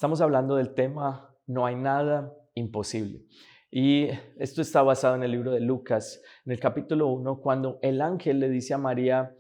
Estamos hablando del tema "No hay nada imposible". Y esto está basado en el libro de Lucas, en el capítulo 1, cuando el ángel le dice a María: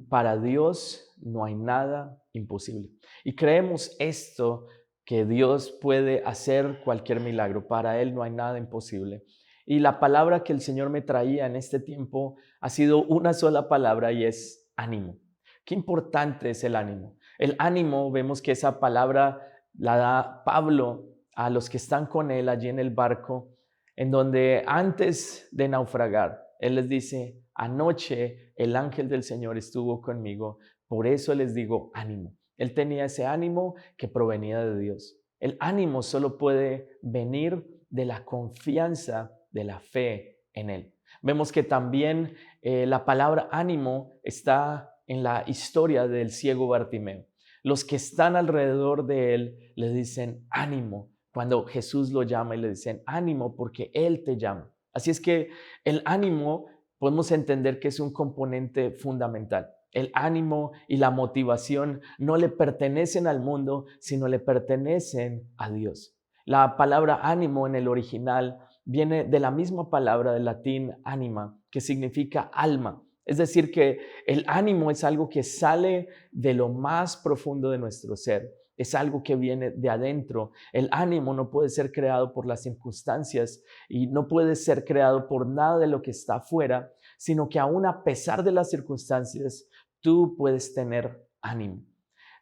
para Dios no hay nada imposible. Y creemos esto, que Dios puede hacer cualquier milagro. Para Él no hay nada imposible. Y la palabra que el Señor me traía en este tiempo ha sido una sola palabra, y es ánimo. Qué importante es el ánimo. El ánimo, vemos que esa palabra la da Pablo a los que están con él allí en el barco, en donde antes de naufragar, él les dice: anoche el ángel del Señor estuvo conmigo, por eso les digo ánimo. Él tenía ese ánimo que provenía de Dios. El ánimo solo puede venir de la confianza, de la fe en Él. Vemos que también la palabra ánimo está en la historia del ciego Bartimeo. Los que están alrededor de él le dicen ánimo cuando Jesús lo llama, y le dicen ánimo porque Él te llama. Así es que el ánimo podemos entender que es un componente fundamental. El ánimo y la motivación no le pertenecen al mundo, sino le pertenecen a Dios. La palabra ánimo en el original viene de la misma palabra del latín anima, que significa alma. Es decir, que el ánimo es algo que sale de lo más profundo de nuestro ser. Es algo que viene de adentro. El ánimo no puede ser creado por las circunstancias y no puede ser creado por nada de lo que está afuera, sino que aún a pesar de las circunstancias, tú puedes tener ánimo.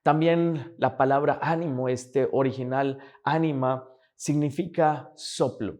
También la palabra ánimo, este original ánima, significa soplo.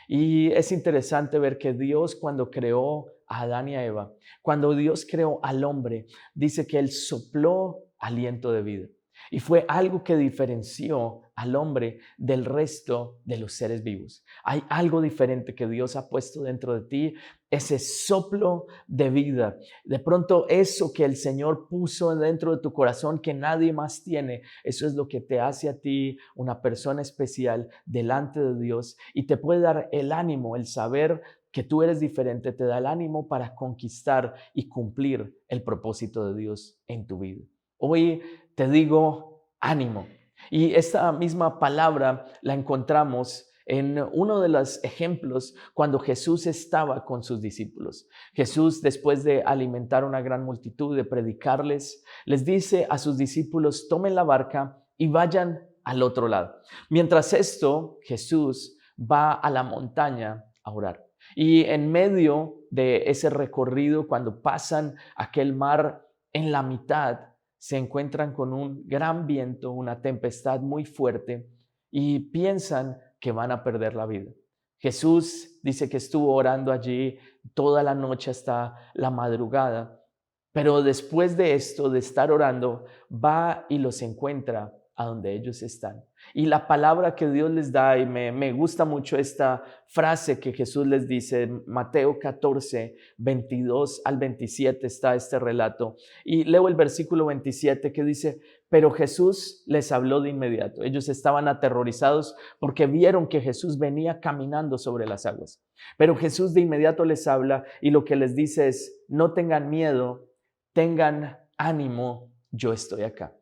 Y es interesante ver que Dios, cuando creó a Adán y a Eva, cuando Dios creó al hombre, dice que Él sopló aliento de vida. Y fue algo que diferenció al hombre del resto de los seres vivos. Hay algo diferente que Dios ha puesto dentro de ti, ese soplo de vida. De pronto eso que el Señor puso dentro de tu corazón que nadie más tiene, eso es lo que te hace a ti una persona especial delante de Dios, y te puede dar el ánimo, el saber que tú eres diferente, te da el ánimo para conquistar y cumplir el propósito de Dios en tu vida. Hoy te digo ánimo. Y esta misma palabra la encontramos en uno de los ejemplos cuando Jesús estaba con sus discípulos. Jesús, después de alimentar una gran multitud, de predicarles, les dice a sus discípulos: tomen la barca y vayan al otro lado. Mientras esto, Jesús va a la montaña a orar. Y en medio de ese recorrido, cuando pasan aquel mar, en la mitad se encuentran con un gran viento, una tempestad muy fuerte, y piensan que van a perder la vida. Jesús dice que estuvo orando allí toda la noche hasta la madrugada, pero después de esto, de estar orando, va y los encuentra a donde ellos están. Y la palabra que Dios les da, y me gusta mucho esta frase que Jesús les dice, en Mateo 14, 22 al 27 está este relato. Y leo el versículo 27 que dice: pero Jesús les habló de inmediato. Ellos estaban aterrorizados porque vieron que Jesús venía caminando sobre las aguas. Pero Jesús de inmediato les habla y lo que les dice es: no tengan miedo, tengan ánimo, yo estoy acá.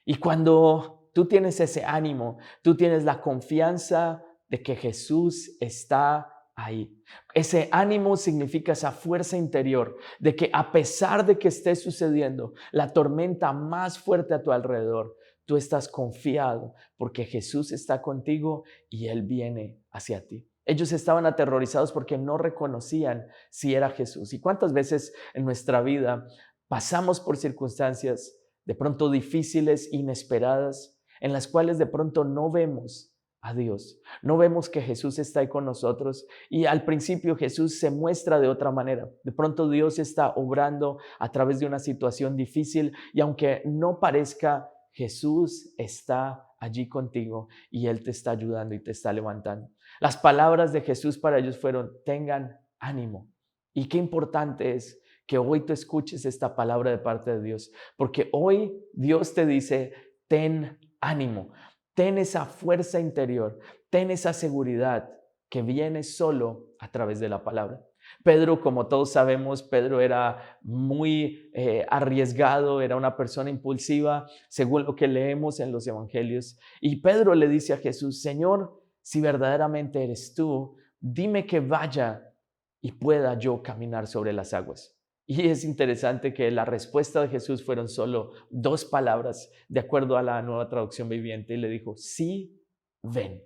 Y cuando tú tienes ese ánimo, tú tienes la confianza de que Jesús está ahí. Ese ánimo significa esa fuerza interior de que a pesar de que esté sucediendo la tormenta más fuerte a tu alrededor, tú estás confiado porque Jesús está contigo y Él viene hacia ti. Ellos estaban aterrorizados porque no reconocían si era Jesús. ¿Y cuántas veces en nuestra vida pasamos por circunstancias de pronto difíciles, inesperadas, en las cuales de pronto no vemos a Dios, no vemos que Jesús está ahí con nosotros, y al principio Jesús se muestra de otra manera? De pronto Dios está obrando a través de una situación difícil, y aunque no parezca, Jesús está allí contigo y Él te está ayudando y te está levantando. Las palabras de Jesús para ellos fueron: tengan ánimo. Y qué importante es que hoy tú escuches esta palabra de parte de Dios, porque hoy Dios te dice: ten ánimo, ten esa fuerza interior, ten esa seguridad que viene solo a través de la palabra. Pedro, como todos sabemos, Pedro era muy arriesgado, era una persona impulsiva, según lo que leemos en los evangelios. Y Pedro le dice a Jesús: Señor, si verdaderamente eres tú, dime que vaya y pueda yo caminar sobre las aguas. Y es interesante que la respuesta de Jesús fueron solo dos palabras, de acuerdo a la Nueva Traducción Viviente, y le dijo: sí, ven.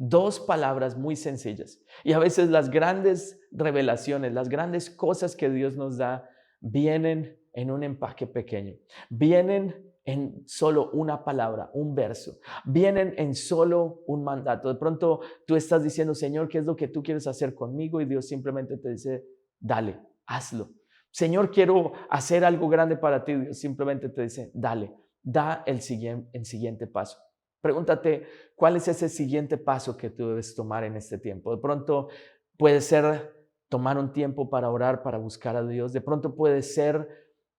Dos palabras muy sencillas. Y a veces las grandes revelaciones, las grandes cosas que Dios nos da, vienen en un empaque pequeño. Vienen en solo una palabra, un verso. Vienen en solo un mandato. De pronto tú estás diciendo: Señor, ¿qué es lo que tú quieres hacer conmigo? Y Dios simplemente te dice: dale, hazlo. Señor, quiero hacer algo grande para ti. Dios simplemente te dice: dale, da el siguiente paso. Pregúntate, ¿cuál es ese siguiente paso que tú debes tomar en este tiempo? De pronto puede ser tomar un tiempo para orar, para buscar a Dios. De pronto puede ser,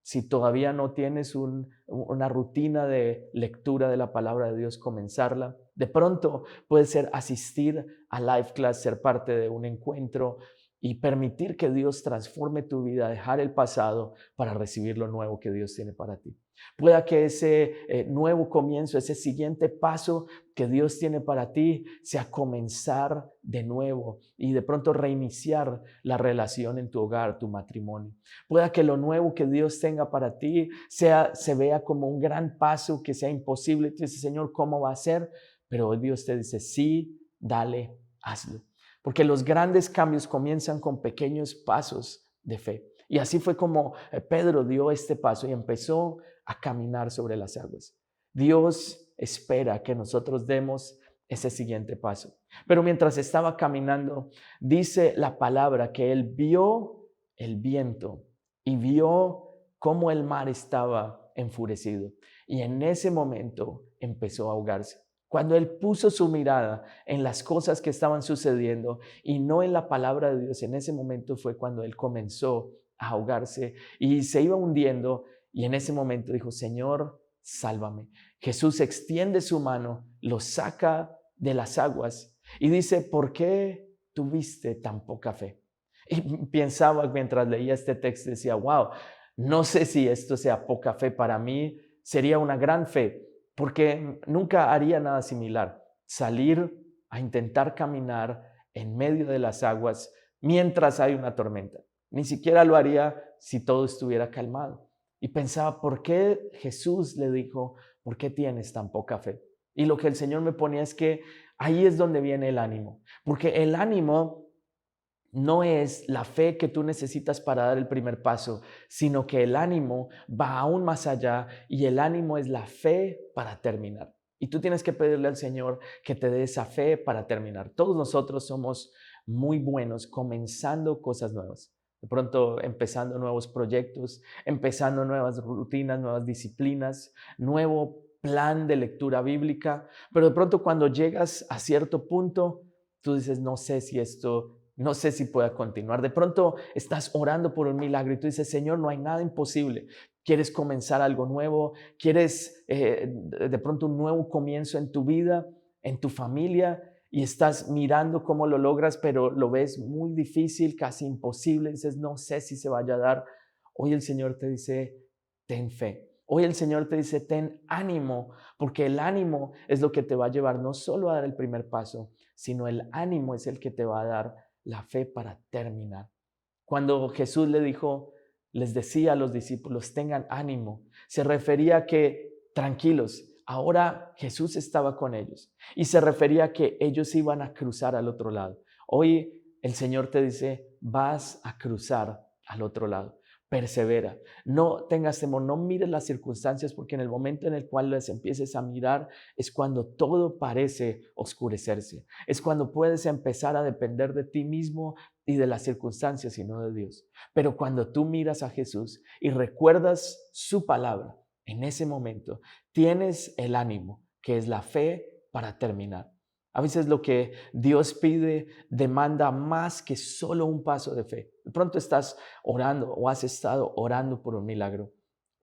si todavía no tienes una rutina de lectura de la palabra de Dios, comenzarla. De pronto puede ser asistir a Life Class, ser parte de un encuentro y permitir que Dios transforme tu vida, dejar el pasado para recibir lo nuevo que Dios tiene para ti. Pueda que ese nuevo comienzo, ese siguiente paso que Dios tiene para ti, sea comenzar de nuevo y de pronto reiniciar la relación en tu hogar, tu matrimonio. Pueda que lo nuevo que Dios tenga para ti se vea como un gran paso, que sea imposible. Tú dices: Señor, ¿cómo va a ser? Pero hoy Dios te dice: sí, dale, hazlo. Porque los grandes cambios comienzan con pequeños pasos de fe. Y así fue como Pedro dio este paso y empezó a caminar sobre las aguas. Dios espera que nosotros demos ese siguiente paso. Pero mientras estaba caminando, dice la palabra que él vio el viento y vio cómo el mar estaba enfurecido. Y en ese momento empezó a ahogarse. Cuando él puso su mirada en las cosas que estaban sucediendo y no en la palabra de Dios, en ese momento fue cuando él comenzó a ahogarse y se iba hundiendo. Y en ese momento dijo: Señor, sálvame. Jesús extiende su mano, lo saca de las aguas y dice: ¿por qué tuviste tan poca fe? Y pensaba mientras leía este texto, decía: wow, no sé si esto sea poca fe. Para mí sería una gran fe, porque nunca haría nada similar. Salir a intentar caminar en medio de las aguas mientras hay una tormenta. Ni siquiera lo haría si todo estuviera calmado. Y pensaba: ¿por qué Jesús le dijo: ¿por qué tienes tan poca fe? Y lo que el Señor me ponía es que ahí es donde viene el ánimo. Porque el ánimo no es la fe que tú necesitas para dar el primer paso, sino que el ánimo va aún más allá y el ánimo es la fe para terminar. Y tú tienes que pedirle al Señor que te dé esa fe para terminar. Todos nosotros somos muy buenos comenzando cosas nuevas. De pronto empezando nuevos proyectos, empezando nuevas rutinas, nuevas disciplinas, nuevo plan de lectura bíblica. Pero de pronto cuando llegas a cierto punto, tú dices: no sé si pueda continuar. De pronto estás orando por un milagro y tú dices: Señor, no hay nada imposible. Quieres comenzar algo nuevo, quieres de pronto un nuevo comienzo en tu vida, en tu familia, y estás mirando cómo lo logras, pero lo ves muy difícil, casi imposible. Dices: no sé si se vaya a dar. Hoy el Señor te dice: ten fe. Hoy el Señor te dice: ten ánimo, porque el ánimo es lo que te va a llevar no solo a dar el primer paso, sino el ánimo es el que te va a dar la fe para terminar. Cuando Jesús les decía a los discípulos: tengan ánimo, se refería a que tranquilos, ahora Jesús estaba con ellos y se refería a que ellos iban a cruzar al otro lado. Hoy el Señor te dice: vas a cruzar al otro lado. Persevera, no tengas temor, no mires las circunstancias, porque en el momento en el cual las empieces a mirar es cuando todo parece oscurecerse. Es cuando puedes empezar a depender de ti mismo y de las circunstancias y no de Dios. Pero cuando tú miras a Jesús y recuerdas su palabra, en ese momento tienes el ánimo, que es la fe para terminar. A veces lo que Dios pide demanda más que solo un paso de fe. De pronto estás orando o has estado orando por un milagro.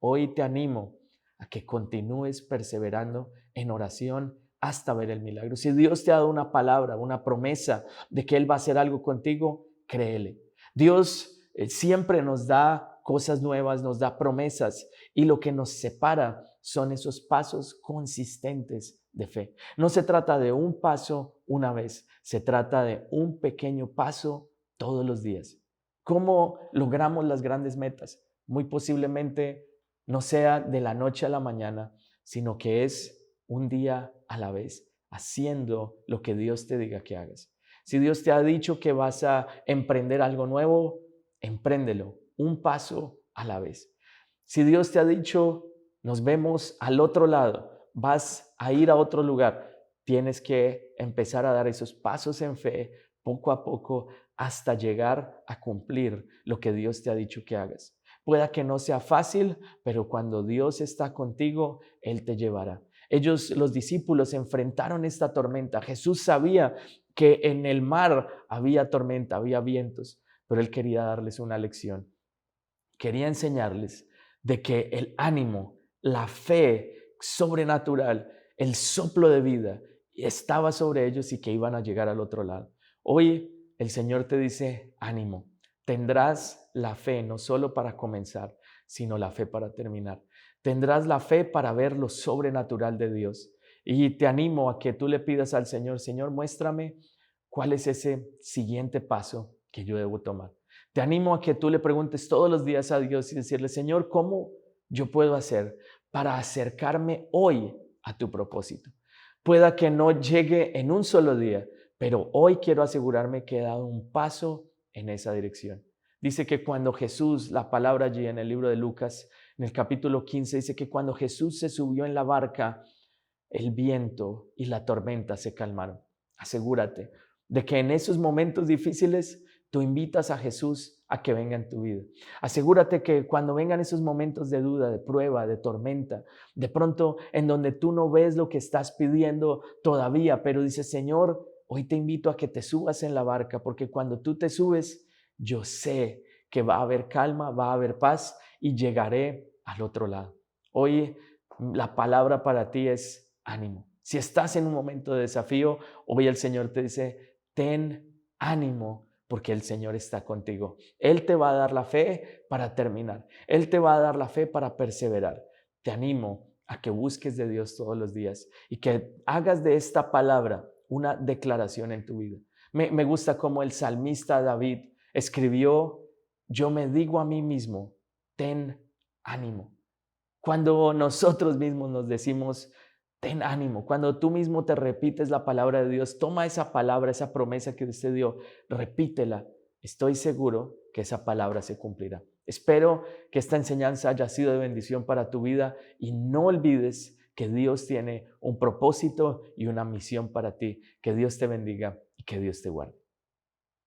Hoy te animo a que continúes perseverando en oración hasta ver el milagro. Si Dios te ha dado una palabra, una promesa de que Él va a hacer algo contigo, créele. Dios siempre nos da cosas nuevas, nos da promesas y lo que nos separa son esos pasos consistentes de fe. No se trata de un paso una vez, se trata de un pequeño paso todos los días. ¿Cómo logramos las grandes metas? Muy posiblemente no sea de la noche a la mañana, sino que es un día a la vez, haciendo lo que Dios te diga que hagas. Si Dios te ha dicho que vas a emprender algo nuevo, empréndelo, un paso a la vez. Si Dios te ha dicho, nos vemos al otro lado, vas a ir a otro lugar, tienes que empezar a dar esos pasos en fe, poco a poco, hasta llegar a cumplir lo que Dios te ha dicho que hagas. Pueda que no sea fácil, pero cuando Dios está contigo, Él te llevará. Ellos, los discípulos, enfrentaron esta tormenta. Jesús sabía que en el mar había tormenta, había vientos, pero Él quería darles una lección. Quería enseñarles de que el ánimo, la fe sobrenatural, el soplo de vida estaba sobre ellos y que iban a llegar al otro lado. Hoy el Señor te dice, ánimo, tendrás la fe no solo para comenzar, sino la fe para terminar. Tendrás la fe para ver lo sobrenatural de Dios. Y te animo a que tú le pidas al Señor, Señor, muéstrame cuál es ese siguiente paso que yo debo tomar. Te animo a que tú le preguntes todos los días a Dios y decirle, Señor, ¿cómo yo puedo hacer para acercarme hoy a tu propósito? Pueda que no llegue en un solo día, pero hoy quiero asegurarme que he dado un paso en esa dirección. Dice que cuando Jesús, la palabra allí en el libro de Lucas, en el capítulo 15, dice que cuando Jesús se subió en la barca, el viento y la tormenta se calmaron. Asegúrate de que en esos momentos difíciles tú invitas a Jesús a que venga en tu vida. Asegúrate que cuando vengan esos momentos de duda, de prueba, de tormenta, de pronto en donde tú no ves lo que estás pidiendo todavía, pero dices, Señor, hoy te invito a que te subas en la barca, porque cuando tú te subes, yo sé que va a haber calma, va a haber paz y llegaré al otro lado. Hoy la palabra para ti es ánimo. Si estás en un momento de desafío, hoy el Señor te dice, ten ánimo, porque el Señor está contigo. Él te va a dar la fe para terminar. Él te va a dar la fe para perseverar. Te animo a que busques de Dios todos los días y que hagas de esta palabra una declaración en tu vida. Me gusta cómo el salmista David escribió, yo me digo a mí mismo, ten ánimo. Cuando nosotros mismos nos decimos, ten ánimo, cuando tú mismo te repites la palabra de Dios, toma esa palabra, esa promesa que Dios te dio, repítela. Estoy seguro que esa palabra se cumplirá. Espero que esta enseñanza haya sido de bendición para tu vida y no olvides que Dios tiene un propósito y una misión para ti. Que Dios te bendiga y que Dios te guarde.